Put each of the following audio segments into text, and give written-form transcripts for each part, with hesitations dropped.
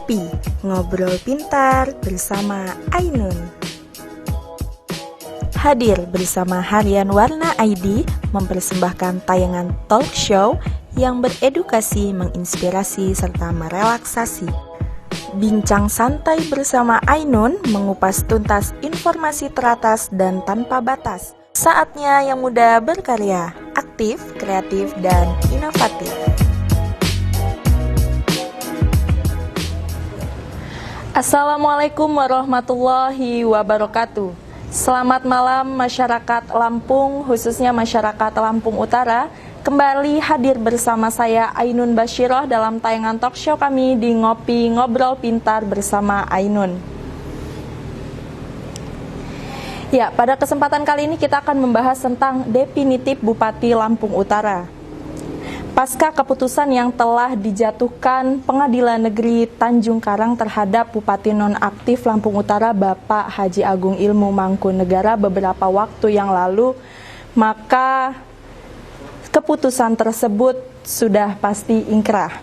Ngopi, ngobrol pintar bersama Ainun. Hadir bersama Harian Warna ID mempersembahkan tayangan talk show yang beredukasi, menginspirasi, serta merelaksasi. Bincang santai bersama Ainun mengupas tuntas informasi teratas dan tanpa batas. Saatnya yang muda berkarya, aktif, kreatif, dan inovatif. Assalamualaikum warahmatullahi wabarakatuh. Selamat malam masyarakat Lampung, khususnya masyarakat Lampung Utara. Kembali hadir bersama saya Ainun Bashiroh dalam tayangan talk show kami di Ngopi Ngobrol Pintar bersama Ainun. Ya, pada kesempatan kali ini kita akan membahas tentang definitif Bupati Lampung Utara. Pasca keputusan yang telah dijatuhkan Pengadilan Negeri Tanjung Karang terhadap Bupati nonaktif Lampung Utara Bapak Haji Agung Ilmu Mangkunegara beberapa waktu yang lalu, maka keputusan tersebut sudah pasti ingkrah.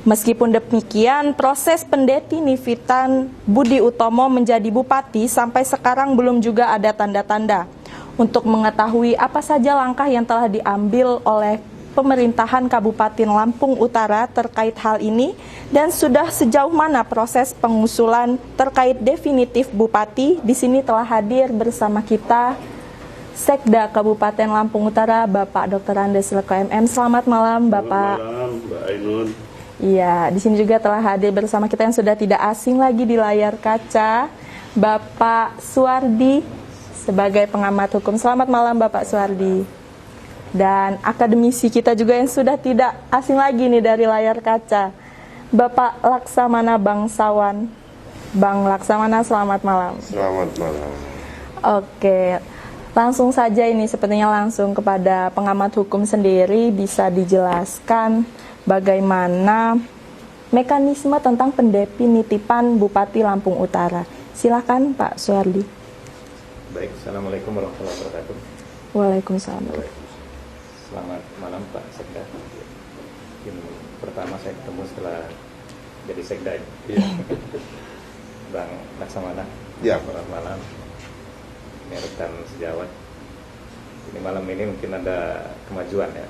Meskipun demikian, proses pendefinitifitan Budi Utomo menjadi bupati sampai sekarang belum juga ada tanda-tanda. Untuk mengetahui apa saja langkah yang telah diambil oleh pemerintahan Kabupaten Lampung Utara terkait hal ini dan sudah sejauh mana proses pengusulan terkait definitif bupati, di sini telah hadir bersama kita Sekda Kabupaten Lampung Utara Bapak Dr. Andes Leko MM. Selamat malam Bapak. Selamat malam Mbak Ainun. Iya, di sini juga telah hadir bersama kita yang sudah tidak asing lagi di layar kaca, Bapak Suwardi sebagai pengamat hukum. Selamat malam Bapak Suwardi. Dan akademisi kita juga yang sudah tidak asing lagi nih dari layar kaca, Bapak Laksamana Bangsawan. Bang Laksamana, selamat malam. Selamat malam. Oke, langsung saja ini sepertinya langsung kepada pengamat hukum sendiri, bisa dijelaskan bagaimana mekanisme tentang pendefinitipan Bupati Lampung Utara. Silakan Pak Suwardi. Baik, Assalamualaikum warahmatullahi wabarakatuh. Waalaikumsalam. Selamat malam Pak Sekda. Ini pertama saya ketemu setelah jadi Sekda. Ya. Bang Laksamana. Ya. Selamat malam. Ini rekan sejawat. Ini malam ini mungkin ada kemajuan ya.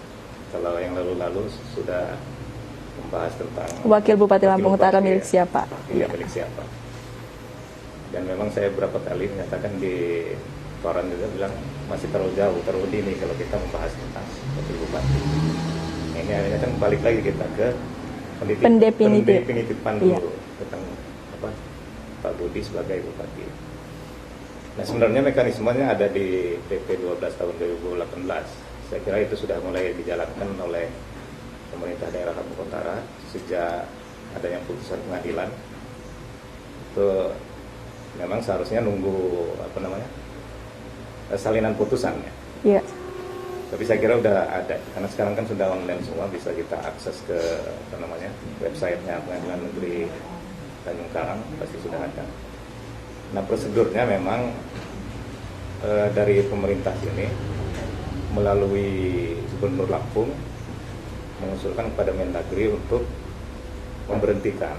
Kalau yang lalu-lalu sudah membahas tentang Wakil Bupati Lampung Utara milik siapa? Iya, milik siapa. Dan memang saya beberapa kali menyatakan di koran juga bilang masih terlalu jauh, terlalu dini kalau kita membahas tentang wakil bupati. Ini akhirnya kan balik lagi kita ke pendefinitipan dulu, iya, tentang apa Pak Budi sebagai bupati. Nah sebenarnya mekanismenya ada di PP 12 tahun 2018. Saya kira itu sudah mulai dijalankan oleh pemerintah daerah Lampung Utara sejak adanya putusan pengadilan. Itu memang seharusnya nunggu salinan putusannya. Iya. Tapi saya kira udah ada, karena sekarang kan sudah online semua, bisa kita akses ke websitenya Pengadilan Negeri Tanjung Karang, pasti sudah ada. Nah prosedurnya memang dari pemerintah ini melalui Gubernur Lampung mengusulkan kepada Mendagri untuk memberhentikan.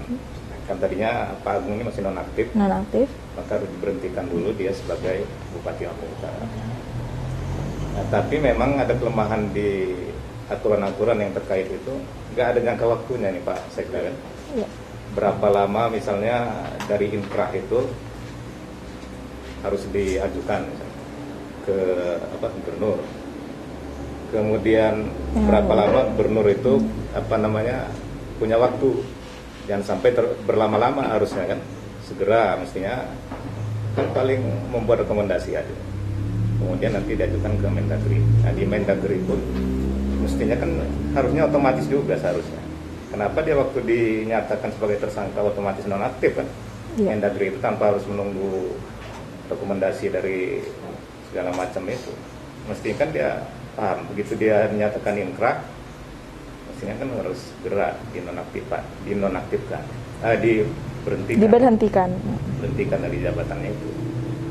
Kan tadinya Pak Agung ini masih nonaktif, maka harus diberhentikan dulu dia sebagai Bupati Lampung Utara. Nah, tapi memang ada kelemahan di aturan-aturan yang terkait itu, nggak ada jangka waktunya nih Pak Sekda kan? Ya. Berapa lama misalnya dari inkrah itu harus diajukan misalnya, ke gubernur. Kemudian berapa lama gubernur itu punya waktu. Jangan sampai berlama-lama, harusnya kan segera mestinya kan paling membuat rekomendasi aja. Kemudian nanti diajukan ke Mendagri. Nah di Mendagri pun mestinya kan harusnya otomatis juga seharusnya. Kenapa dia waktu dinyatakan sebagai tersangka otomatis nonaktif kan? Yeah. Mendagri itu tanpa harus menunggu rekomendasi dari segala macam itu. Mestinya kan dia paham, begitu dia dinyatakan inkrah, mestinya kan harus segera diberhentikan dari jabatannya itu.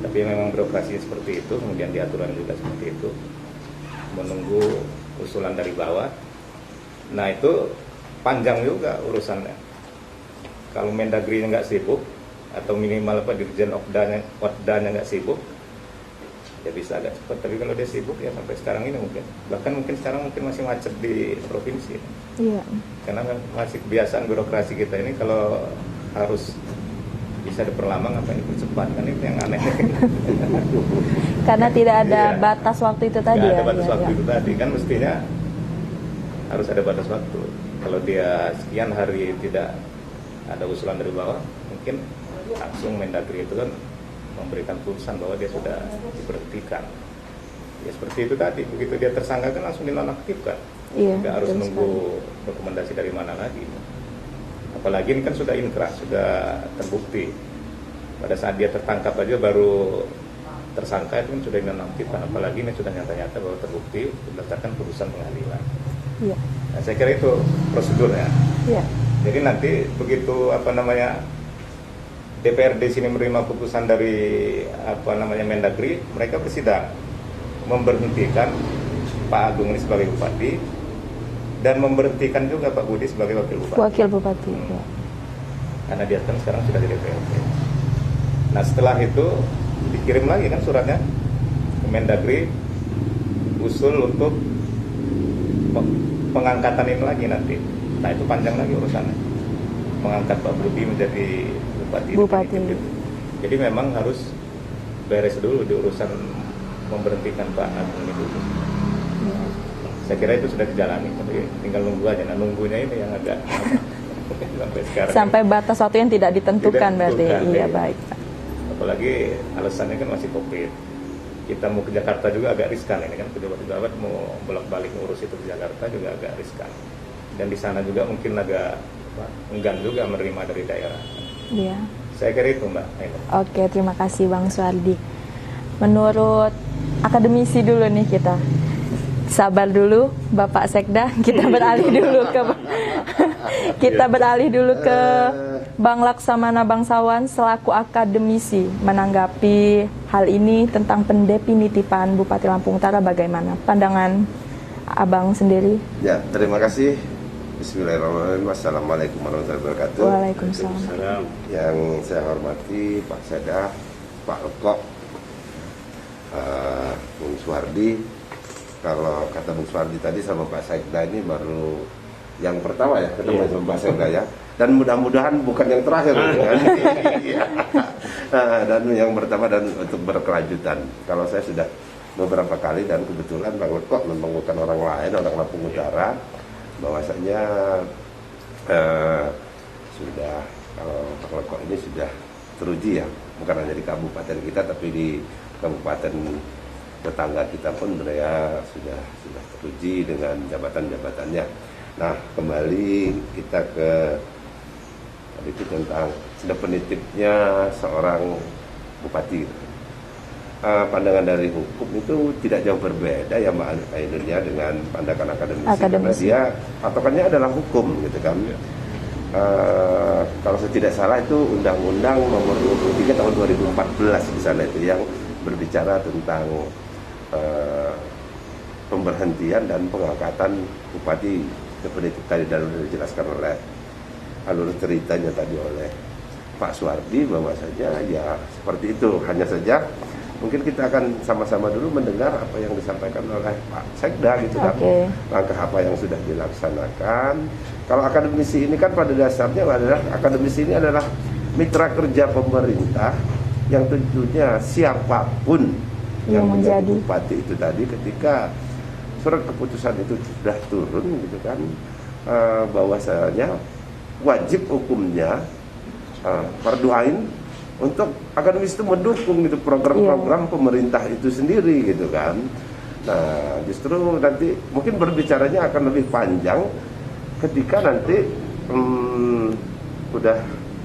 Tapi memang birokrasi seperti itu, kemudian di aturan juga seperti itu, menunggu usulan dari bawah. Nah itu panjang juga urusannya. kalau Mendagri-nya nggak sibuk atau minimal Dirjen Okdanya nggak sibuk, ya bisa agak cepat. Tapi kalau dia sibuk ya sampai sekarang ini bahkan mungkin sekarang masih macet di provinsi. Iya. Karena masih kebiasaan birokrasi kita ini kalau harus bisa diperlama ngapain dipercepat, kan itu yang aneh. Karena tidak ada Iya. batas waktu itu tadi Nggak ya. ada batas Iya, waktu iya. itu tadi, kan mestinya harus ada batas waktu. Kalau dia sekian hari tidak ada usulan dari bawah, mungkin langsung Mendagri itu kan memberikan putusan bahwa dia sudah diberhentikan. Ya seperti itu tadi, begitu dia tersangka kan langsung dinonaktifkan. Iya, Nggak harus betul nunggu rekomendasi dari mana lagi. Apalagi ini kan sudah inkrah, sudah terbukti. Pada saat dia tertangkap aja baru tersangka itu kan sudah dinonaktifkan. Apalagi ini sudah nyata-nyata bahwa terbukti berdasarkan putusan pengadilan. Iya. Nah, saya kira itu prosedurnya. Iya. Jadi nanti begitu DPRD sini menerima putusan dari Mendagri, mereka bersidang memberhentikan Pak Agung ini sebagai bupati dan memberhentikan juga Pak Budi sebagai wakil bupati. Wakil bupati. Ya. Karena dia kan sekarang sudah di DPRD. Nah setelah itu dikirim lagi kan suratnya ke Mendagri, usul untuk pengangkatan ini lagi nanti. Nah itu panjang lagi urusannya, mengangkat Pak Budi menjadi bupati. Jadi memang harus beres dulu di urusan memberhentikan Pak Agung ini dulu. Ya. Saya kira itu sudah dijalani, tapi tinggal nunggu aja. Nah nunggunya ini yang agak sampai sekarang. Sampai batas waktu yang tidak ditentukan berarti. Iya, Iya. baik. Apalagi alasannya kan masih COVID. Kita mau ke Jakarta juga agak riskan ini kan, pejabat-pejabat mau bolak-balik ngurus itu ke Jakarta juga agak riskan. Dan di sana juga mungkin agak enggan juga menerima dari daerah. Iya. Saya kira itu Mbak. Oke, terima kasih Bang Suardi. Menurut akademisi dulu nih kita. Sabar dulu Bapak Sekda, kita beralih dulu ke Bang Laksamana Bangsawan selaku akademisi menanggapi hal ini tentang pendefinitifan Bupati Lampung Utara. Bagaimana pandangan Abang sendiri? Ya, terima kasih. Bismillahirrahmanirrahim. Assalamualaikum warahmatullahi wabarakatuh. Waalaikumsalam. Salam. Yang saya hormati Pak Sekda, Pak Lekok, Bung Suardi. Kalau kata Bung Suardi tadi sama Pak Sekda ini baru yang pertama ya ketemu sama Pak Sekda ya. Dan mudah-mudahan bukan yang terakhir. Iya. Dan yang pertama dan untuk berkelanjutan. Kalau saya sudah beberapa kali dan kebetulan Bang Lekok memang bukan orang lain, orang Lampung Utara. Bahwasanya sudah kalau Bang Lekok ini sudah teruji ya, bukan hanya di kabupaten kita tapi di kabupaten tetangga kita pun mereka sudah teruji dengan jabatan-jabatannya. Nah, kembali kita ke tadi itu tentang definitifnya seorang bupati. Pandangan dari hukum itu tidak jauh berbeda ya Mbak Ainurnya dengan pandangan akademisi. Karena dia patokannya adalah hukum gitu kan. Kalau saya tidak salah itu Undang-Undang Nomor 23 Tahun 2014 di sana itu yang berbicara tentang pemberhentian dan pengangkatan bupati definitif tadi dan sudah dijelaskan oleh alur ceritanya tadi oleh Pak Suardi bahwasanya ya seperti itu. Hanya saja mungkin kita akan sama-sama dulu mendengar apa yang disampaikan oleh Pak Sekda gitu kan. Langkah apa yang sudah dilaksanakan. Kalau akademisi ini kan pada dasarnya adalah akademisi ini adalah mitra kerja pemerintah yang tentunya siapapun yang menjadi bupati itu tadi ketika surat keputusan itu sudah turun gitu kan, bahwasanya wajib hukumnya fardu ain untuk akademis itu mendukung gitu program-program pemerintah itu sendiri gitu kan. Nah justru nanti mungkin berbicaranya akan lebih panjang ketika nanti udah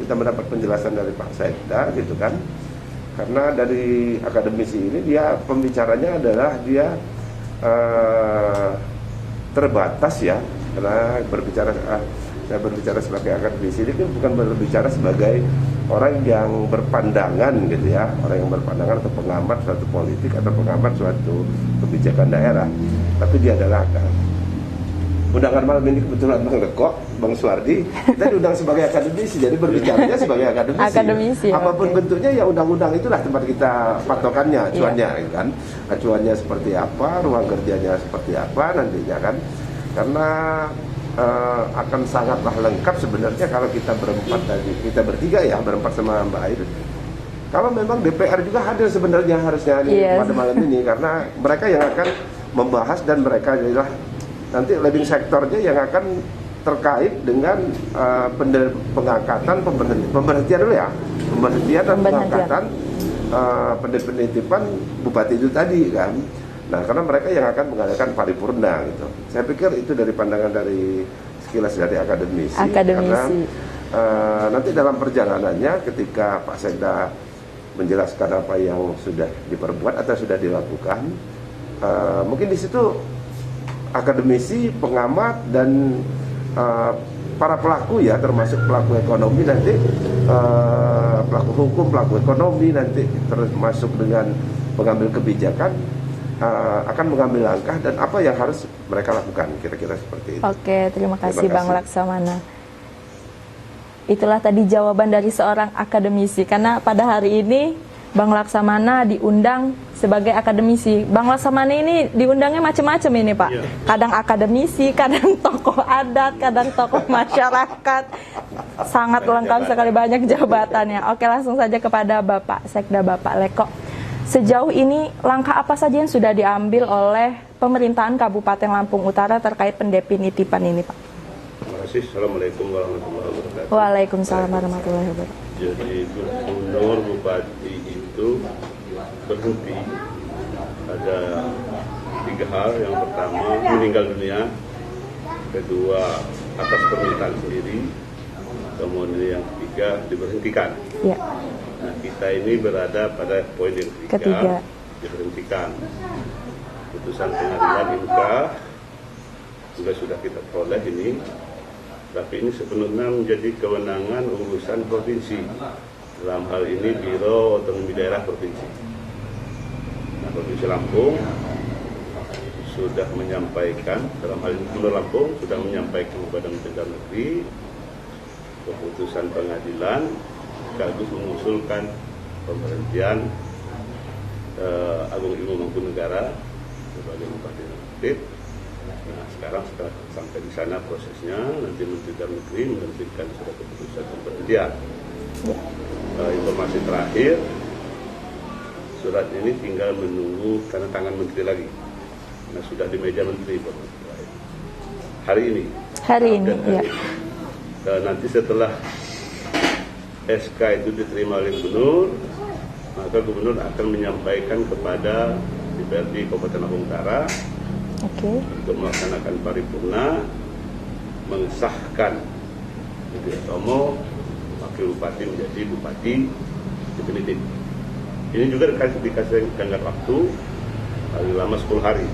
kita mendapat penjelasan dari Pak Sekda gitu kan. Karena dari akademisi ini dia pembicaranya adalah dia terbatas ya. Karena saya berbicara sebagai akademisi ini kan bukan berbicara sebagai orang yang berpandangan gitu ya, orang yang berpandangan atau pengamat suatu politik atau pengamat suatu kebijakan daerah, tapi dia adalah undangan malam ini kebetulan Bang Lekok, Bang Suwardi, kita diundang sebagai akademisi, jadi berbicaranya sebagai akademisi. Akademisi, Apapun oke. bentuknya ya undang-undang itulah tempat kita patokannya, acuannya, gitu kan. Acuannya seperti apa, ruang kerjanya seperti apa nantinya kan. Karena akan sangatlah lengkap sebenarnya kalau kita berempat tadi, kita bertiga ya, berempat sama Mbak Air. Kalau memang DPR juga hadir sebenarnya harusnya pada malam ini, karena mereka yang akan membahas dan mereka adalah nanti leading sektornya yang akan terkait dengan pengangkatan, pemberhentian dulu ya, pemberhentian dan pengangkatan penitipan bupati itu tadi kan. Nah, karena mereka yang akan mengadakan paripurna gitu. Saya pikir itu dari pandangan dari sekilas dari akademisi. Karena nanti dalam perjalanannya ketika Pak Sekda menjelaskan apa yang sudah diperbuat atau sudah dilakukan, mungkin di situ akademisi, pengamat dan para pelaku ya, termasuk pelaku ekonomi nanti, pelaku hukum, pelaku ekonomi nanti termasuk dengan pengambil kebijakan akan mengambil langkah dan apa yang harus mereka lakukan, kira-kira seperti itu. Oke, terima kasih Bang Laksamana. Itulah tadi jawaban dari seorang akademisi, karena pada hari ini Bang Laksamana diundang sebagai akademisi. Bang Laksamana ini diundangnya macam-macam ini Pak. Kadang akademisi, kadang tokoh adat, kadang tokoh masyarakat. Sangat lengkap sekali, banyak jabatannya. Oke, langsung saja kepada Bapak Sekda, Bapak Lekok. Sejauh ini langkah apa saja yang sudah diambil oleh pemerintahan Kabupaten Lampung Utara terkait pendefinitipan ini Pak? Terima kasih. Assalamualaikum warahmatullahi wabarakatuh. Waalaikumsalam warahmatullahi wabarakatuh. Jadi gubernur bupati itu berhenti ada 3 hal. Yang pertama meninggal dunia, kedua atas permintaan sendiri, kemudian yang ketiga diberhentikan. Ya. Nah, kita ini berada pada poin yang ketiga. Diberhentikan. Putusan pengadilan MK juga sudah kita peroleh ini, tapi ini sebenarnya menjadi kewenangan urusan provinsi. Dalam hal ini Biro Otonomi Daerah Provinsi. Nah, Provinsi Lampung sudah menyampaikan, dalam hal ini Gubernur Lampung sudah menyampaikan kepada Menteri Dalam Negeri keputusan pengadilan sekaligus mengusulkan pemberhentian Agung Ilmu Mangkunegara sebagai Bupati Nonaktif. Nah, sekarang setelah sampai di sana prosesnya, nanti Menteri Dalam Negeri menerbitkan surat keputusan pemberhentian. Informasi terakhir, surat ini tinggal menunggu tanda tangan Menteri lagi. Nah, sudah di meja Menteri hari ini. Hari ini, ya. Nanti setelah SK itu diterima oleh Gubernur, maka Gubernur akan menyampaikan kepada DPRD Kabupaten Lampung Utara untuk melaksanakan paripurna, mengesahkan Budi Utomo Wakil Bupati menjadi Bupati definitif. Ini juga dikasih tenggat waktu paling lama 10 hari.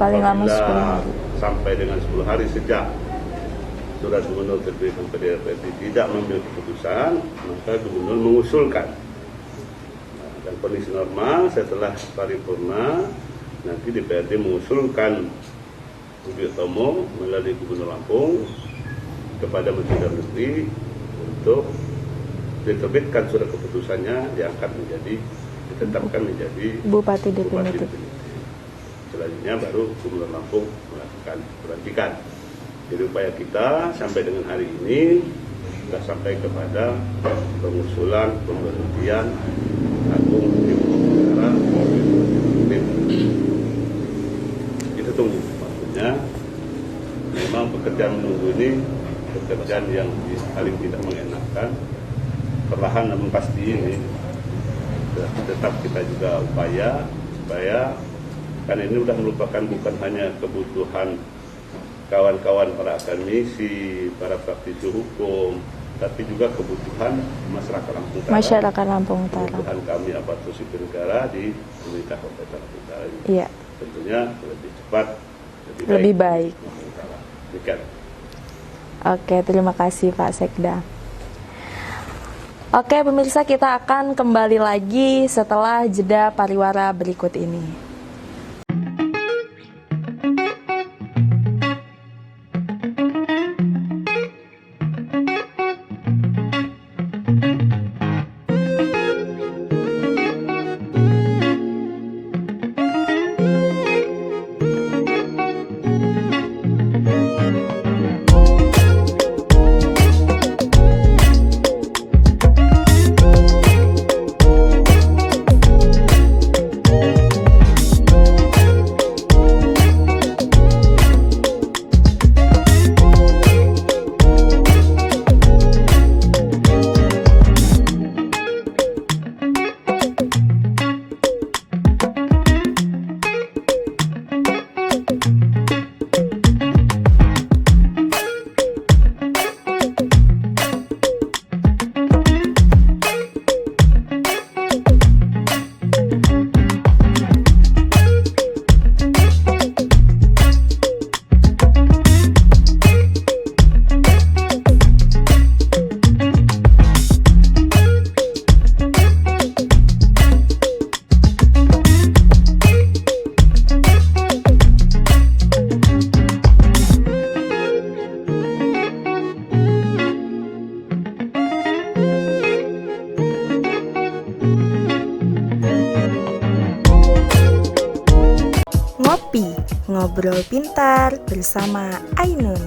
Paling lama 10 hari. Sampai dengan 10 hari sejak surat Gubernur terbitkan ke DPRD tidak mengambil keputusan, maka Gubernur mengusulkan. Nah, dan kondisi normal setelah paripurna nanti DPRD mengusulkan Budi Utomo melalui Gubernur Lampung kepada Menteri Dalam Negeri untuk diterbitkan surat keputusannya, ditetapkan menjadi Bupati definitif. Selanjutnya baru Gubernur Lampung melakukan pelantikan. Jadi upaya kita sampai dengan hari ini sudah sampai kepada pengusulan pemberhentian Agung Ilmu Mangkunegara. Kita tunggu, maksudnya memang pekerjaan menunggu ini pekerjaan yang paling tidak mengenakan. Perlahan namun pasti ini tetap kita juga upaya supaya, karena ini sudah merupakan bukan hanya kebutuhan kawan-kawan para akademisi, para praktisi hukum, tapi juga kebutuhan masyarakat Lampung Utara. Masyarakat Lampung Utara. Kebutuhan kami aparatur sipil negara di pemerintah Kabupaten Lampung Utara ini. Iya. Tentunya lebih cepat, lebih baik. Demikian. Oke, terima kasih Pak Sekda. Oke, pemirsa, kita akan kembali lagi setelah jeda pariwara berikut ini. Ngobrol Pintar bersama Ainun.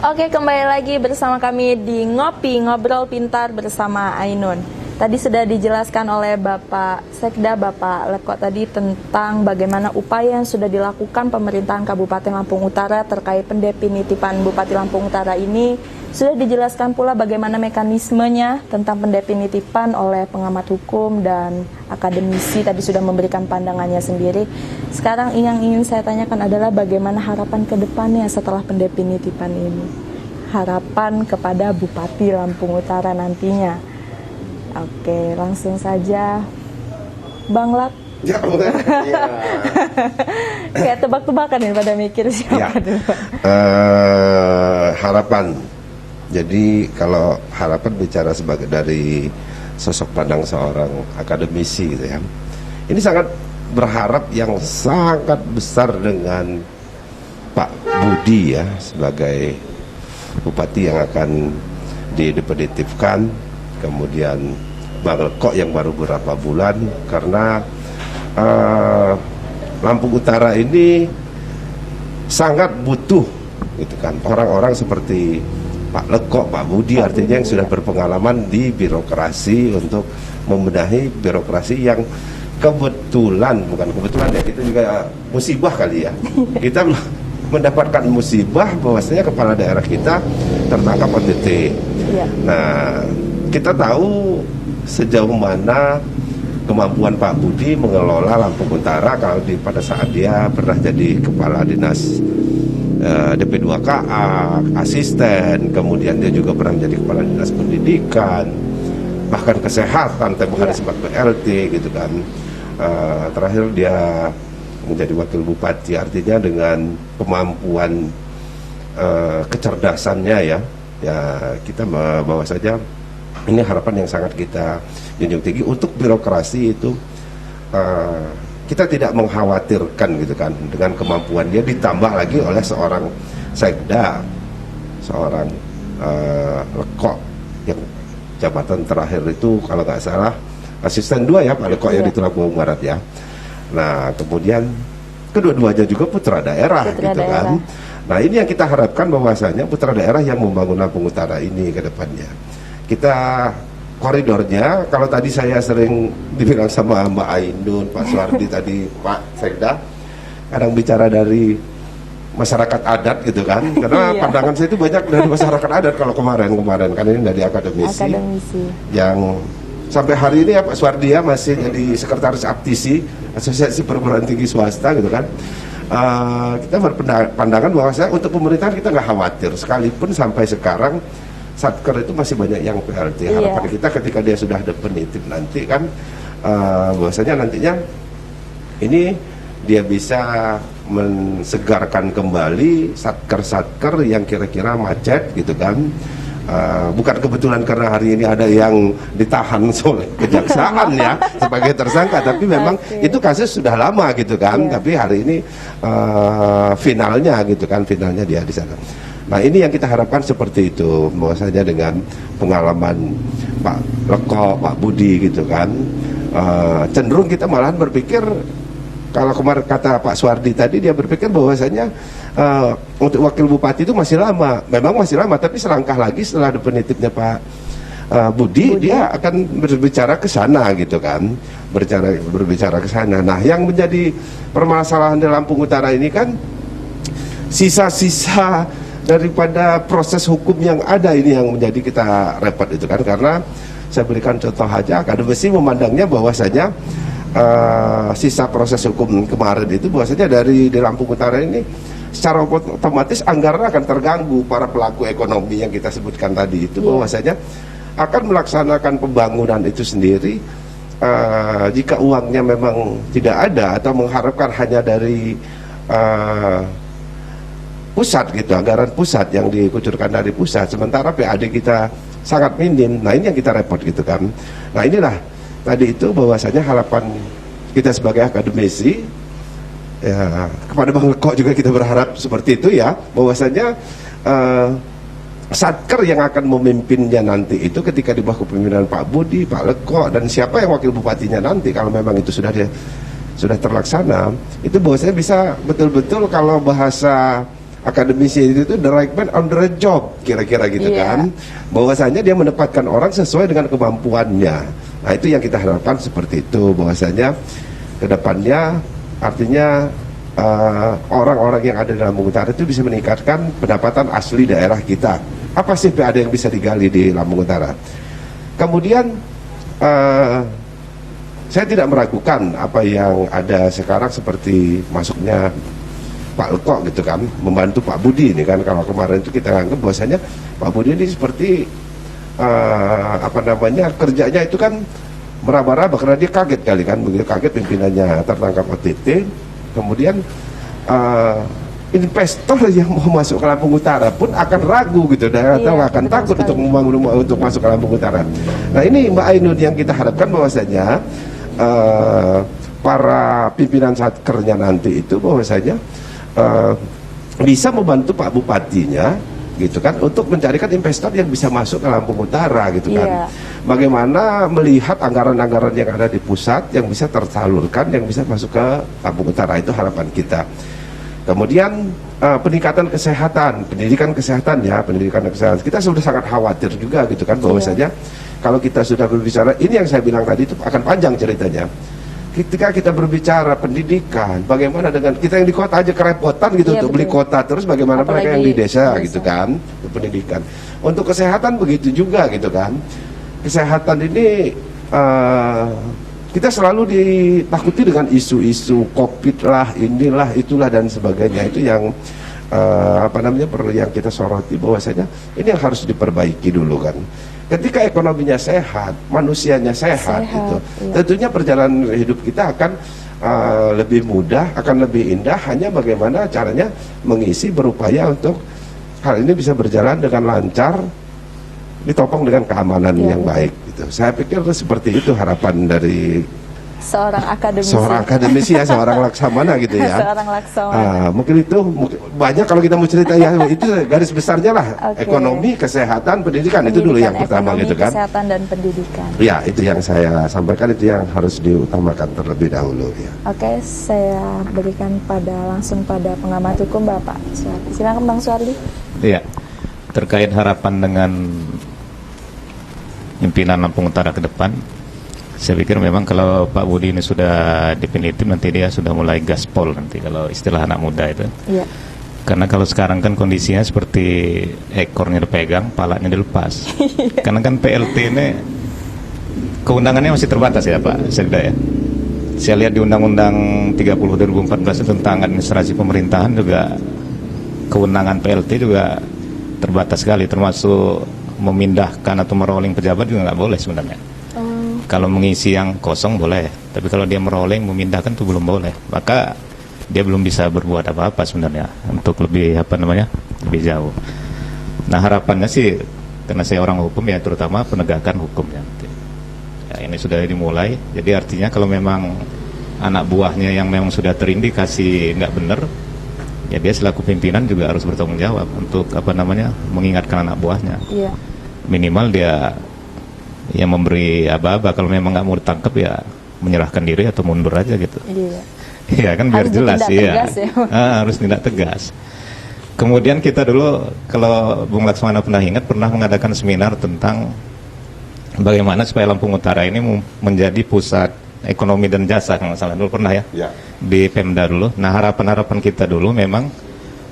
Oke, kembali lagi bersama kami di Ngopi Ngobrol Pintar bersama Ainun. Tadi sudah dijelaskan oleh Bapak Sekda, Bapak Leko tadi tentang bagaimana upaya yang sudah dilakukan pemerintahan Kabupaten Lampung Utara terkait pendefinitifan Bupati Lampung Utara ini. Sudah dijelaskan pula bagaimana mekanismenya tentang pendefinitifan oleh pengamat hukum dan akademisi, tadi sudah memberikan pandangannya sendiri. Sekarang yang ingin saya tanyakan adalah bagaimana harapan ke depannya setelah pendefinitifan ini. Harapan kepada Bupati Lampung Utara nantinya. Oke, langsung saja Bang Lak. Ya. Kayak tebak-tebakan ya pada mikir siapa dulu. Harapan. Jadi kalau harapan bicara sebagai dari sosok pandang seorang akademisi gitu ya. Ini sangat berharap yang sangat besar dengan Pak Budi ya sebagai bupati yang akan didefinitifkan, kemudian Bang Leko yang baru beberapa bulan, karena Lampung Utara ini sangat butuh gitu kan orang-orang seperti Pak Leko, Pak Budi, artinya yang sudah berpengalaman di birokrasi untuk membenahi birokrasi yang kebetulan, bukan kebetulan ya, kita juga musibah kali ya. Kita mendapatkan musibah bahwasanya kepala daerah kita tertangkap OTT. Ya. Nah, kita tahu sejauh mana kemampuan Pak Budi mengelola Lampung Utara kalau pada saat dia pernah jadi kepala dinas DP2KA, asisten, kemudian dia juga pernah menjadi kepala dinas pendidikan, bahkan kesehatan, tempoh hari sempat BLT gitu kan. Terakhir dia menjadi wakil bupati, artinya dengan kemampuan kecerdasannya ya kita bawa saja. Ini harapan yang sangat kita junjung tinggi untuk birokrasi itu. Kita tidak mengkhawatirkan gitu kan dengan kemampuan dia, ditambah lagi oleh seorang sekda, seorang Leko yang jabatan terakhir itu kalau nggak salah asisten 2 ya Pak Leko yang di Lampung Barat ya. Nah kemudian kedua-duanya juga putra daerah gitu kan. Nah ini yang kita harapkan bahwasanya putra daerah yang membangun Lampung Utara ini ke depannya. Kita koridornya, kalau tadi saya sering dibilang sama Mbak Ainun, Pak Suwardi tadi, Pak Sekda, kadang bicara dari masyarakat adat gitu kan, karena pandangan saya itu banyak dari masyarakat adat kalau kemarin kan ini dari akademisi. Yang sampai hari ini ya Pak Suwardi ya masih jadi sekretaris aptisi Asosiasi Perguruan Tinggi Swasta gitu kan. Kita berpandangan bahwa untuk pemerintahan kita nggak khawatir, sekalipun sampai sekarang Satker itu masih banyak yang PLT. Harapan kita ketika dia sudah definitif nanti kan bahwasanya nantinya ini dia bisa mensegarkan kembali satker-satker yang kira-kira macet gitu kan. Bukan kebetulan karena hari ini ada yang ditahan oleh kejaksaan ya sebagai tersangka, tapi memang itu kasus sudah lama gitu kan. Tapi hari ini finalnya gitu kan, finalnya dia di sana. Nah ini yang kita harapkan seperti itu, bahwasanya dengan pengalaman Pak Leko, Pak Budi gitu kan, cenderung kita malahan berpikir, kalau kemarin kata Pak Suwardi tadi, dia berpikir bahwasanya untuk wakil bupati itu masih lama. Memang masih lama, tapi selangkah lagi setelah definitifnya Pak Budi, dia akan berbicara ke sana gitu kan, berbicara ke sana. Nah yang menjadi permasalahan di Lampung Utara ini kan sisa-sisa daripada proses hukum yang ada ini yang menjadi kita repot itu kan, karena saya berikan contoh aja, akademisi memandangnya bahwasanya sisa proses hukum kemarin itu bahwasanya di Lampung Utara ini secara otomatis anggaran akan terganggu. Para pelaku ekonomi yang kita sebutkan tadi itu bahwasanya akan melaksanakan pembangunan itu sendiri jika uangnya memang tidak ada atau mengharapkan hanya dari pusat gitu, anggaran pusat yang dikucurkan dari pusat, sementara PAD kita sangat minim. Nah ini yang kita repot gitu kan. Nah inilah tadi itu bahwasanya harapan kita sebagai akademisi ya, kepada Bang Leko juga kita berharap seperti itu ya, bahwasanya Satker yang akan memimpinnya nanti itu ketika di bawah kepemimpinan Pak Budi, Pak Leko, dan siapa yang wakil bupatinya nanti kalau memang itu sudah sudah terlaksana, itu bahwasanya bisa betul-betul kalau bahasa akademisi itu the right man on the job, kira-kira gitu kan, bahwasanya dia menempatkan orang sesuai dengan kemampuannya. Nah itu yang kita harapkan seperti itu, bahwasanya kedepannya artinya orang-orang yang ada di Lampung Utara itu bisa meningkatkan pendapatan asli daerah kita. Apa sih ada yang bisa digali di Lampung Utara? Kemudian saya tidak meragukan apa yang ada sekarang seperti masuknya Pak Lekok gitu kan, membantu Pak Budi ini kan. Kalau kemarin itu kita anggap bahwasanya Pak Budi ini seperti kerjanya itu kan meraba-raba karena dia kaget kali kan, begitu kaget pimpinannya tertangkap OTT, kemudian investor yang mau masuk ke Lampung Utara pun akan ragu gitu, atau akan takut untuk membangun rumah untuk masuk ke Lampung Utara. Nah ini Mbak Ainun yang kita harapkan bahwasanya para pimpinan satkernya nanti itu bahwasanya bisa membantu Pak Bupatinya gitu kan untuk mencarikan investor yang bisa masuk ke Lampung Utara gitu kan. Bagaimana melihat anggaran-anggaran yang ada di pusat yang bisa tersalurkan, yang bisa masuk ke Lampung Utara, itu harapan kita. Kemudian peningkatan kesehatan, pendidikan kesehatan kita sudah sangat khawatir juga gitu kan, bahwasanya kalau kita sudah berbicara, ini yang saya bilang tadi itu akan panjang ceritanya. Ketika kita berbicara pendidikan, bagaimana dengan kita yang di kota aja kerepotan gitu untuk beli kota, terus bagaimana mereka yang di desa gitu kan, untuk pendidikan. Untuk kesehatan begitu juga gitu kan. Kesehatan ini kita selalu ditakuti dengan isu-isu COVID lah, inilah, itulah dan sebagainya. Itu yang perlu yang kita soroti, bahwasanya ini yang harus diperbaiki dulu kan. Ketika ekonominya sehat, manusianya sehat gitu, tentunya perjalanan hidup kita akan lebih mudah, akan lebih indah. Hanya bagaimana caranya mengisi, berupaya untuk hal ini bisa berjalan dengan lancar, ditopang dengan keamanan yang baik gitu. Saya pikir seperti itu harapan dari seorang akademisi ya, seorang laksamana gitu ya. Seorang laksamana. Mungkin itu banyak kalau kita mau cerita ya, itu garis besarnya lah. Ekonomi, kesehatan, pendidikan itu dulu yang pertama gitu kan. Kesehatan dan pendidikan. Ya, itu yang saya sampaikan, itu yang harus diutamakan terlebih dahulu ya. Oke, saya berikan langsung pada pengamat hukum Bapak Suardi. Silakan Bang Suardi. Iya. Terkait harapan dengan pimpinan Lampung Utara ke depan, saya pikir memang kalau Pak Budi ini sudah definitif, nanti dia sudah mulai gaspol nanti, kalau istilah anak muda itu. Iya. Karena kalau sekarang kan kondisinya seperti ekornya dipegang, palanya dilepas. Karena kan PLT ini keundangannya masih terbatas ya Pak Sekda ya. Saya lihat di Undang-Undang 30 2014 tentang administrasi pemerintahan juga kewenangan PLT juga terbatas sekali, termasuk memindahkan atau merolling pejabat juga nggak boleh sebenarnya. Kalau mengisi yang kosong boleh, tapi kalau dia merolling, memindahkan itu belum boleh. Maka dia belum bisa berbuat apa-apa sebenarnya untuk lebih lebih jauh. Nah harapannya sih, karena saya orang hukum ya, terutama penegakan hukumnya. Ya, ini sudah dimulai, jadi artinya kalau memang anak buahnya yang memang sudah terindikasi nggak benar, ya dia selaku pimpinan juga harus bertanggung jawab untuk mengingatkan anak buahnya. Iya. Minimal dia memberi aba-aba, kalau memang nggak mau ditangkap ya menyerahkan diri atau mundur aja gitu. Iya. Ya kan biar jelas ya. Harus tindak tegas. Kemudian kita dulu, kalau Bung Laksmana pernah ingat, pernah mengadakan seminar tentang bagaimana supaya Lampung Utara ini menjadi pusat ekonomi dan jasa, kalau nggak salah dulu pernah ya. Di Pemda dulu. Nah harapan kita dulu memang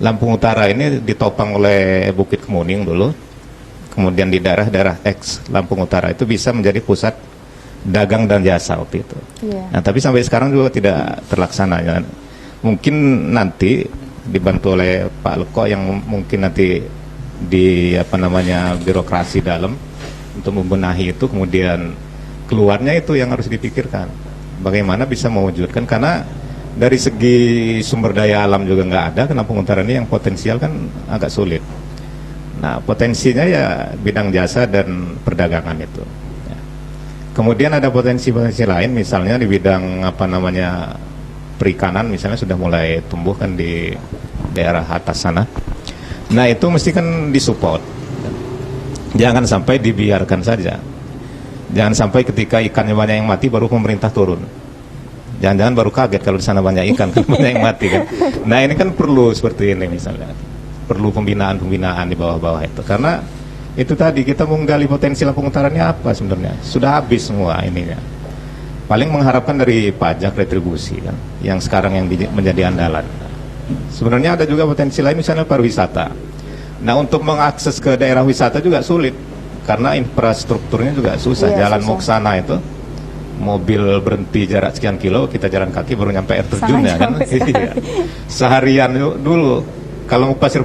Lampung Utara ini ditopang oleh Bukit Kemuning dulu. Kemudian di daerah-daerah X Lampung Utara itu bisa menjadi pusat dagang dan jasa waktu itu. Nah tapi sampai sekarang juga tidak terlaksana. Ya. Mungkin nanti dibantu oleh Pak Lekok yang mungkin nanti di birokrasi dalam untuk membenahi itu, kemudian keluarnya itu yang harus dipikirkan. Bagaimana bisa mewujudkan, karena dari segi sumber daya alam juga nggak ada, Lampung Utara ini yang potensial kan agak sulit. Nah potensinya ya bidang jasa dan perdagangan itu ya. Kemudian ada potensi-potensi lain, misalnya di bidang perikanan misalnya sudah mulai tumbuh kan di daerah atas sana. Nah itu mesti kan disupport, jangan sampai dibiarkan saja. Jangan sampai ketika ikannya banyak yang mati baru pemerintah turun. Jangan-jangan baru kaget kalau di sana banyak ikan, kan banyak yang mati kan. Nah ini kan perlu seperti ini misalnya, perlu pembinaan di bawah-bawah itu, karena itu tadi kita menggali potensi Lampung Utara ini apa sebenarnya, sudah habis semua ininya. Paling mengharapkan dari pajak retribusi kan, yang sekarang yang menjadi andalan. Sebenarnya ada juga potensi lain misalnya pariwisata. Nah untuk mengakses ke daerah wisata juga sulit, karena infrastrukturnya juga susah. Jalan mau ke sana itu mobil berhenti jarak sekian kilo, kita jalan kaki baru nyampe air terjun ya kan. Iya. Seharian dulu kalau mau pasir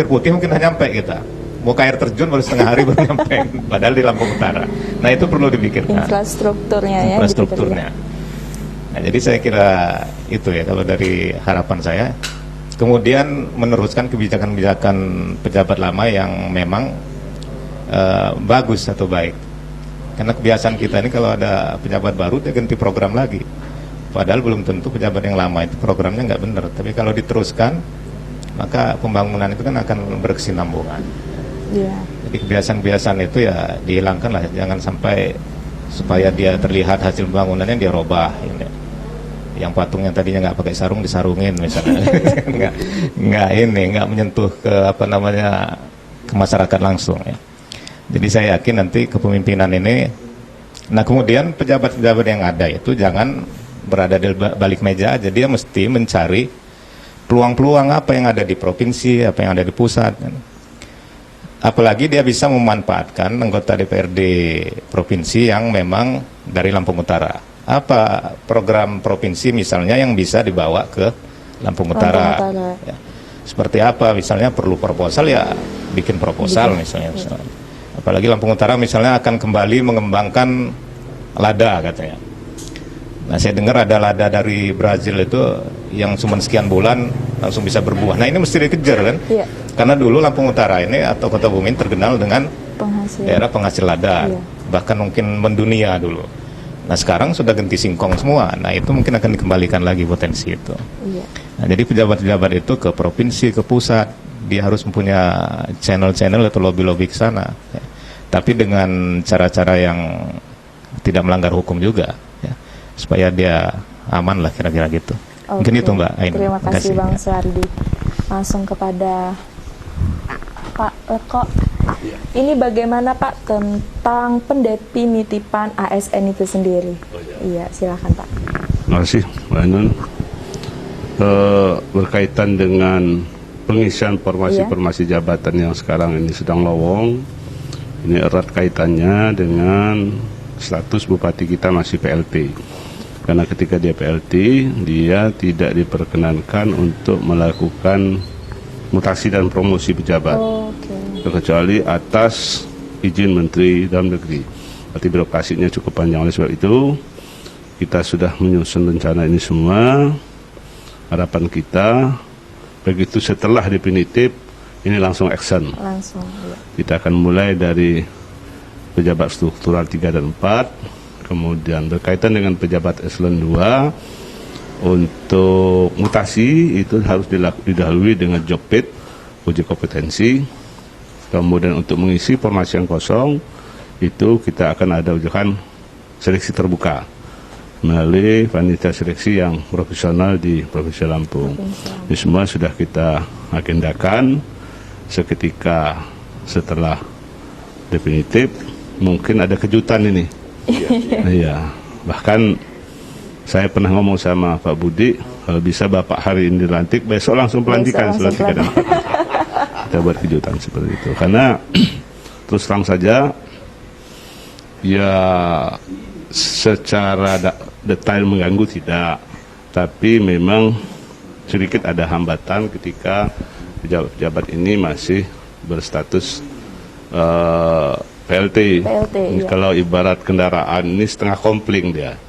putih mungkin hanya nyampe kita, mau ke air terjun baru setengah hari baru nyampe, padahal di Lampung Utara. Nah itu perlu dipikirkan infrastrukturnya. Nah jadi saya kira itu ya kalau dari harapan saya. Kemudian meneruskan kebijakan-kebijakan pejabat lama yang memang bagus atau baik. Karena kebiasaan kita ini kalau ada pejabat baru dia ganti program lagi. Padahal belum tentu pejabat yang lama itu programnya nggak benar. Tapi kalau diteruskan, maka pembangunan itu kan akan berkesinambungan. Yeah. Jadi kebiasaan-kebiasaan itu ya dihilangkan lah. Jangan sampai supaya dia terlihat hasil pembangunannya dia robah. Ini. Yang patung yang tadinya nggak pakai sarung disarungin misalnya. nggak menyentuh ke ke masyarakat langsung ya. Jadi saya yakin nanti kepemimpinan ini, nah kemudian pejabat-pejabat yang ada itu jangan berada di balik meja aja, dia mesti mencari peluang-peluang apa yang ada di provinsi, apa yang ada di pusat. Apalagi dia bisa memanfaatkan anggota DPRD provinsi yang memang dari Lampung Utara. Apa program provinsi misalnya yang bisa dibawa ke Lampung Utara. Ya. Seperti apa misalnya perlu proposal ya bikin proposal misalnya. Apalagi Lampung Utara misalnya akan kembali mengembangkan lada katanya. Nah saya dengar ada lada dari Brazil itu yang cuma sekian bulan langsung bisa berbuah. Nah ini mesti dikejar kan? Iya. Karena dulu Lampung Utara ini atau Kota Bumin terkenal dengan daerah penghasil lada. Iya. Bahkan mungkin mendunia dulu. Nah sekarang sudah ganti singkong semua. Nah itu mungkin akan dikembalikan lagi potensi itu. Iya. Nah jadi pejabat-pejabat itu ke provinsi, ke pusat, dia harus mempunyai channel-channel atau lobby-lobby ke sana, ya. Tapi dengan cara-cara yang tidak melanggar hukum juga, ya. Supaya dia aman lah kira-kira gitu. Mungkin itu Mbak Ain. Terima kasih Bang Suardi. Langsung kepada Pak Eko. Ini bagaimana Pak tentang pendefinitipan ASN itu sendiri? Iya, silakan Pak. Terima kasih Mbak Ainun. Berkaitan dengan pengisian formasi jabatan yang sekarang ini sedang lowong, ini erat kaitannya dengan status bupati kita masih PLT. Karena ketika dia PLT, dia tidak diperkenankan untuk melakukan mutasi dan promosi pejabat, kecuali atas izin Menteri Dalam Negeri. Berarti birokrasinya cukup panjang. Oleh sebab itu, kita sudah menyusun rencana ini semua. Harapan kita begitu setelah definitif ini langsung action. Iya. Kita akan mulai dari pejabat struktural 3 dan 4, kemudian berkaitan dengan pejabat eselon 2 untuk mutasi itu harus didahului dengan job fit, uji kompetensi. Kemudian untuk mengisi formasi yang kosong itu kita akan ada ujian seleksi terbuka melalui panitia seleksi yang profesional di Provinsi Lampung. Ini semua sudah kita agendakan. Seketika setelah definitif mungkin ada kejutan ini. Iya. Bahkan saya pernah ngomong sama Pak Budi, kalau bisa Bapak hari ini dilantik, besok langsung pelantikan setelah 3 dan 4. Kita buat kejutan seperti itu. Karena terus terang saja ya secara detail mengganggu tidak, tapi memang sedikit ada hambatan ketika pejabat ini masih berstatus PLT. Iya. Kalau ibarat kendaraan ini setengah kompling dia,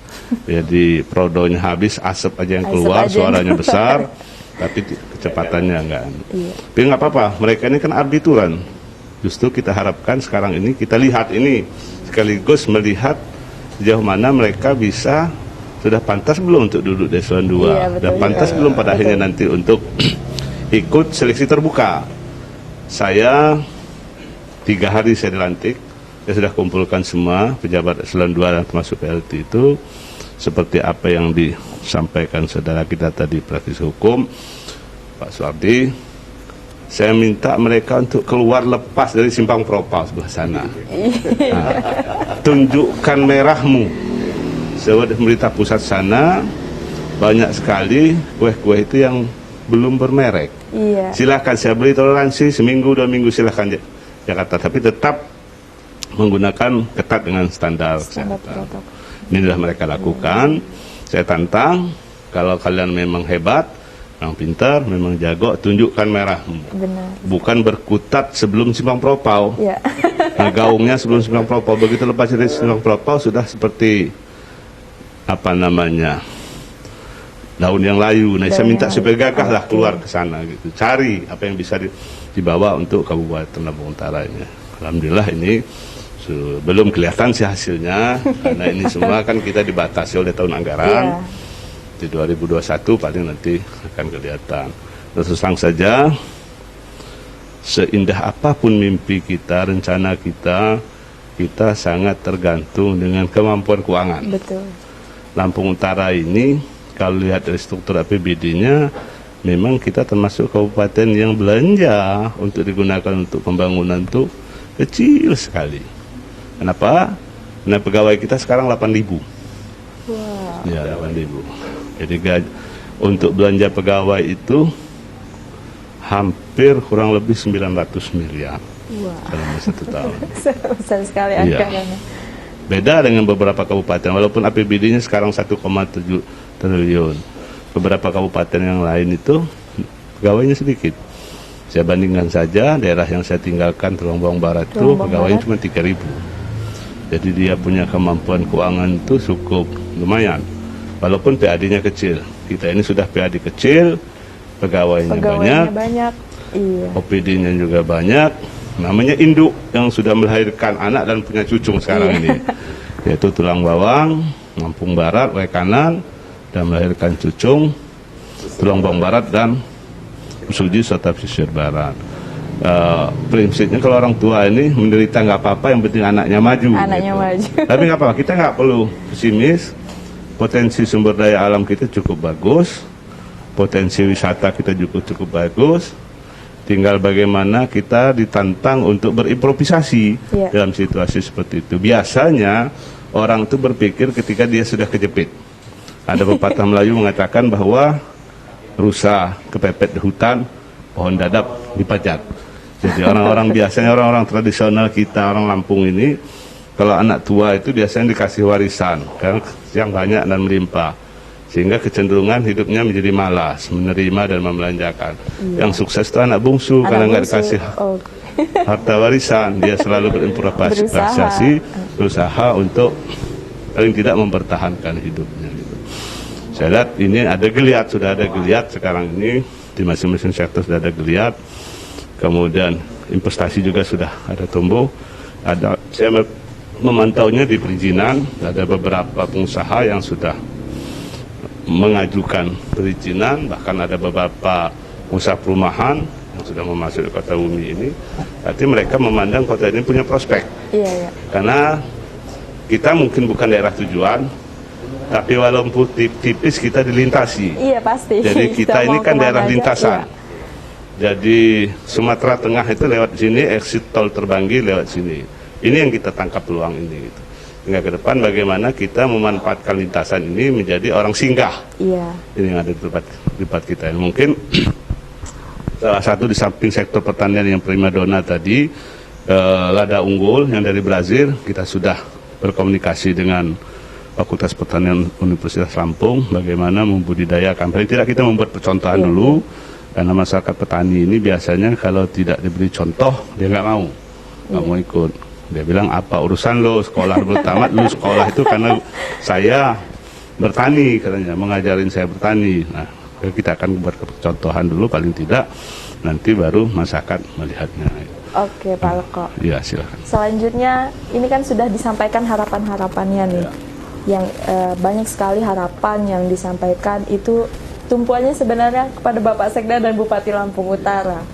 jadi prodonya habis, asap aja yang keluar, suaranya besar, tapi kecepatannya enggak. Iya. Tapi nggak apa-apa, mereka ini kan abdi Tuhan. Justru kita harapkan sekarang ini kita lihat ini sekaligus melihat sejauh mana mereka bisa sudah pantas belum untuk duduk di eselon 2, iya, dan pantas belum pada akhirnya nanti untuk ikut seleksi terbuka. Saya 3 hari saya dilantik, saya sudah kumpulkan semua pejabat eselon 2 dan termasuk PLT itu seperti apa yang sampaikan saudara kita tadi praktisi hukum Pak Suardi, saya minta mereka untuk keluar lepas dari simpang Propau sebelah sana. Nah, tunjukkan merahmu. Sebuah pemerintah pusat sana banyak sekali kue-kue itu yang belum bermerek. Iya. Silahkan saya beri toleransi seminggu 2 minggu, silahkan Jakarta, tapi tetap menggunakan ketat dengan standar kesehatan. protokol. Inilah mereka lakukan. Saya tantang, kalau kalian memang hebat, memang pintar, memang jago, tunjukkan merahmu. Benar. Bukan berkutat sebelum simpang Propau. Iya. Nah, gaungnya sebelum simpang Propau, begitu lepas dari simpang Propau sudah seperti apa namanya, daun yang layu. Nah, saya minta supaya gagahlah keluar ke sana gitu. Cari apa yang bisa dibawa untuk Kabupaten Lampung Utara ini. Alhamdulillah ini belum kelihatan sih hasilnya, karena ini semua kan kita dibatasi oleh tahun anggaran. Di 2021 paling nanti akan kelihatan. Terus terang saja, seindah apapun mimpi kita, rencana kita sangat tergantung dengan kemampuan keuangan. Betul. Lampung Utara ini, kalau lihat dari struktur APBD-nya, memang kita termasuk kabupaten yang belanja untuk digunakan untuk pembangunan itu kecil sekali. Kenapa? Karena pegawai kita sekarang 8.000. Wow. Ya, 8.000. Jadi untuk belanja pegawai itu hampir kurang lebih 900 miliar dalam 1 tahun. Besar sekali Iya. anggarannya. Beda dengan beberapa kabupaten, walaupun APBD-nya sekarang 1,7 triliun. Beberapa kabupaten yang lain itu pegawainya sedikit. Saya bandingkan saja daerah yang saya tinggalkan, Tulung Bawang Barat itu Tulung Bawang pegawainya Barat. cuma 3.000. Jadi dia punya kemampuan keuangan itu cukup lumayan. Walaupun PAD-nya kecil. Kita ini sudah PAD kecil, pegawainya banyak. Iya. OPD-nya juga banyak. Namanya induk yang sudah melahirkan anak dan punya cucung sekarang ini. Yaitu Tulang Bawang, Lampung Barat, Wekanan, dan melahirkan cucung, Tulang Bawang Barat dan Usuji serta Pesisir Barat. Prinsipnya kalau orang tua ini menderita nggak apa-apa, yang penting anaknya maju. Anaknya gitu. maju. Tapi nggak apa-apa, kita nggak perlu pesimis. Potensi sumber daya alam kita cukup bagus, potensi wisata kita juga cukup bagus. Tinggal bagaimana kita ditantang untuk berimprovisasi dalam situasi seperti itu. Biasanya orang itu berpikir ketika dia sudah kejepit. Ada pepatah Melayu mengatakan bahwa rusa kepepet di hutan, pohon dadap dipajak. Jadi orang-orang biasanya, orang-orang tradisional kita, orang Lampung ini, kalau anak tua itu biasanya dikasih warisan, karena yang banyak dan melimpah. Sehingga kecenderungan hidupnya menjadi malas, menerima dan membelanjakan. Yang sukses itu anak bungsu, karena nggak dikasih harta warisan. Dia selalu berimprovisasi, berusaha untuk paling tidak mempertahankan hidupnya. Gitu. Saya lihat ini ada geliat, sudah ada geliat sekarang ini, di masing-masing sektor sudah ada geliat. Kemudian investasi juga sudah ada tumbuh. Saya memantaunya di perizinan, ada beberapa pengusaha yang sudah mengajukan perizinan, bahkan ada beberapa usaha perumahan yang sudah memasuki kota Bumi ini. Berarti mereka memandang kota ini punya prospek. Iya. Karena kita mungkin bukan daerah tujuan, tapi walaupun tipis kita dilintasi. Iya pasti. Jadi kita ini kan daerah lintasan. Iya. Jadi Sumatera Tengah itu lewat sini, exit tol Terbanggi lewat sini. Ini yang kita tangkap peluang ini. Gitu. Hingga ke depan bagaimana kita memanfaatkan lintasan ini menjadi orang singgah. Iya. Ini yang ada di tempat kita. Mungkin salah satu di samping sektor pertanian yang primadona tadi, lada unggul yang dari Brazil, kita sudah berkomunikasi dengan Fakultas Pertanian Universitas Lampung, bagaimana membudidayakan. Paling tidak kita membuat percontohan dulu, karena masyarakat petani ini biasanya kalau tidak diberi contoh, dia nggak mau ikut. Dia bilang, apa urusan lo, sekolah belum tamat, lu sekolah itu karena saya bertani, katanya, mengajarin saya bertani. Nah, kita akan buat percontohan dulu, paling tidak, nanti baru masyarakat melihatnya. Oke, Pak Leko. Iya, silakan. Selanjutnya, ini kan sudah disampaikan harapan-harapannya nih. Yang banyak sekali harapan yang disampaikan itu tumpuannya sebenarnya kepada Bapak Sekda dan Bupati Lampung Utara.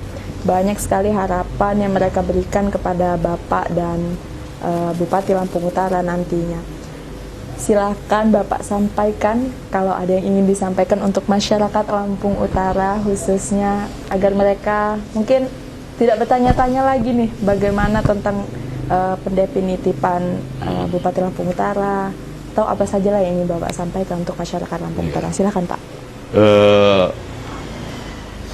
Banyak sekali harapan yang mereka berikan kepada Bapak dan Bupati Lampung Utara nantinya. Silahkan Bapak sampaikan kalau ada yang ingin disampaikan untuk masyarakat Lampung Utara khususnya, agar mereka mungkin tidak bertanya-tanya lagi nih bagaimana tentang pendefinitipan Bupati Lampung Utara, atau apa saja lah yang ingin Bapak sampaikan untuk masyarakat Lampung Utara. Silahkan Pak.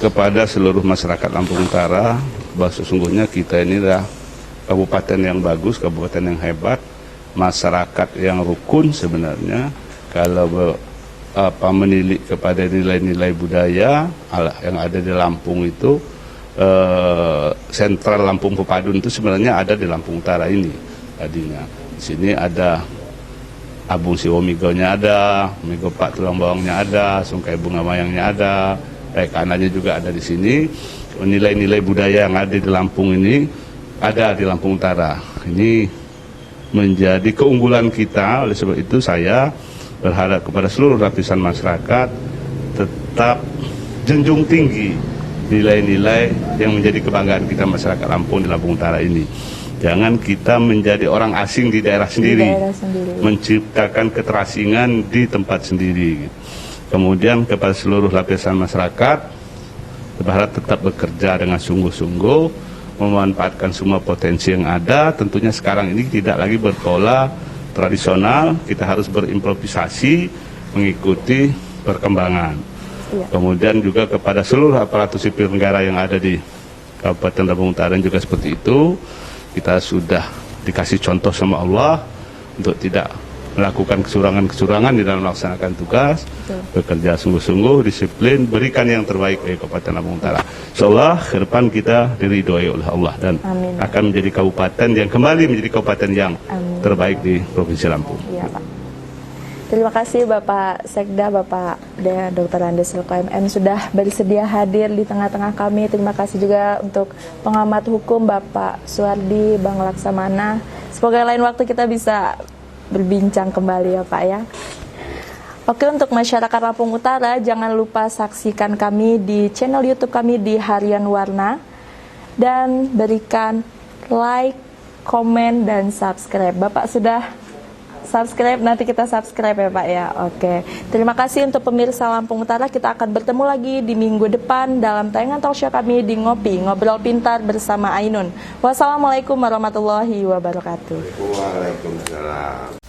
Kepada seluruh masyarakat Lampung Utara, bahwa sesungguhnya kita ini adalah kabupaten yang bagus, kabupaten yang hebat, masyarakat yang rukun sebenarnya. Kalau menilik kepada nilai-nilai budaya yang ada di Lampung itu, sentral Lampung Pepadun itu sebenarnya ada di Lampung Utara ini tadinya. Di sini ada Abung Siwomigonya ada, Migo Pak Tulang Bawangnya ada, Sungkai Bunga Mayangnya ada, kanannya juga ada di sini. Nilai-nilai budaya yang ada di Lampung ini ada di Lampung Utara. Ini menjadi keunggulan kita. Oleh sebab itu saya berharap kepada seluruh lapisan masyarakat tetap junjung tinggi nilai-nilai yang menjadi kebanggaan kita masyarakat Lampung di Lampung Utara ini. Jangan kita menjadi orang asing di daerah sendiri, menciptakan keterasingan di tempat sendiri. Kemudian kepada seluruh lapisan masyarakat, berharap tetap bekerja dengan sungguh-sungguh, memanfaatkan semua potensi yang ada. Tentunya sekarang ini tidak lagi berpola tradisional, kita harus berimprovisasi mengikuti perkembangan. Kemudian juga kepada seluruh aparatur sipil negara yang ada di Kabupaten Lampung Utara juga seperti itu. Kita sudah dikasih contoh sama Allah untuk tidak melakukan kecurangan-kecurangan di dalam melaksanakan tugas. Bekerja sungguh-sungguh, disiplin, berikan yang terbaik bagi Kabupaten Lampung Utara. Insyaallah ke depan kita diridhoi oleh Allah dan akan menjadi kabupaten yang kembali menjadi kabupaten yang terbaik di Provinsi Lampung. Iya, Pak. Terima kasih Bapak Sekda, Bapak Dr. Andes LKMN sudah bersedia hadir di tengah-tengah kami. Terima kasih juga untuk pengamat hukum Bapak Suwardi Bang Laksamana. Semoga lain waktu kita bisa berbincang kembali ya Pak ya. Oke, untuk masyarakat Lampung Utara, jangan lupa saksikan kami di channel YouTube kami di Harian Warna dan berikan like, komen, dan subscribe. Bapak sudah subscribe, nanti kita subscribe ya Pak ya. Oke, terima kasih untuk pemirsa Lampung Utara. Kita akan bertemu lagi di minggu depan dalam tayangan talkshow kami di Ngopi, Ngobrol Pintar bersama Ainun. Wassalamualaikum warahmatullahi wabarakatuh. Waalaikumsalam.